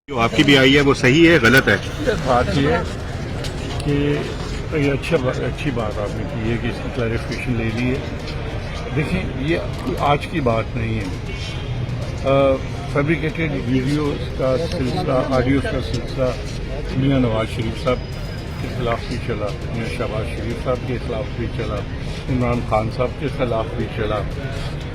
جو آپ کی بھی آئی ہے وہ صحیح ہے غلط ہے؟ بات یہ ہے کہ یہ اچھی بات آپ نے کی ہے کہ اس کی کلیریفیکیشن لے لی ہے. دیکھیں یہ کوئی آج کی بات نہیں ہے. فیبریکیٹڈ ویڈیوز کا سلسلہ آڈیوز کا سلسلہ میاں نواز شریف صاحب کے خلاف بھی چلا, میاں شہباز شریف صاحب کے خلاف بھی چلا, عمران خان صاحب کے خلاف بھی چلا,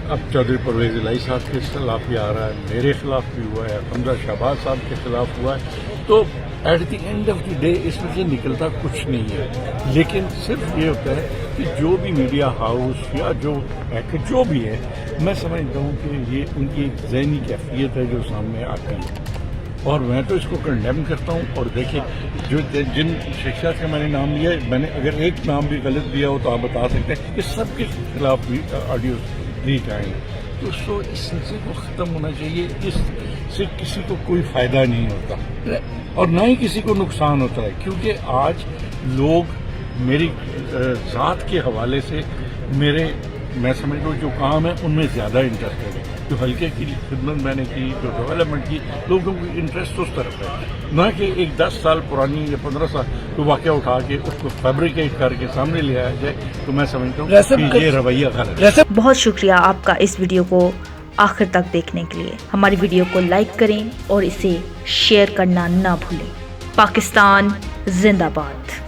اب چودھری پرویز الہی صاحب کے خلاف بھی آ رہا ہے, میرے خلاف بھی ہوا ہے, حمزہ شہباز صاحب کے خلاف ہوا ہے. تو at the end of the day اس میں سے نکلتا کچھ نہیں ہے, لیکن صرف یہ ہوتا ہے کہ جو بھی میڈیا ہاؤس یا جو بھی ہے, میں سمجھتا ہوں کہ یہ ان کی ایک ذہنی کیفیت ہے جو سامنے آتی ہے, اور میں تو اس کو کنڈیم کرتا ہوں. اور دیکھیں جو جن شخصیات کا میں نے نام لیا, میں نے اگر ایک نام بھی غلط دیا ہو تو آپ بتا سکتے ہیں کہ سب کے خلاف بھی آڈیو لیک آئے ہیں. تو اس سلسلے کو ختم ہونا چاہیے. اس سے کسی کو کوئی فائدہ نہیں ہوتا اور نہ ہی کسی کو نقصان ہوتا ہے, کیونکہ آج لوگ میری ذات کے حوالے سے میں سمجھ لوں جو کام ہے ان میں زیادہ انٹرسٹڈ ہے. جو حلقے کی خدمت میں نے کی, جو ڈیولپمنٹ کی, لوگوں کو انٹرسٹ اس طرف ہے, نہ کہ ایک 10 سال پرانی یا 15 سال تو واقعہ اٹھا کے اس کو فیبریکیٹ کر کے سامنے لے آیا جائے. تو میں سمجھتا ہوں کہ یہ رویہ غلط ہے. بہت شکریہ آپ کا اس ویڈیو کو آخر تک دیکھنے کے لیے. ہماری ویڈیو کو لائک کریں اور اسے شیئر کرنا نہ بھولیں. پاکستان زندہ باد.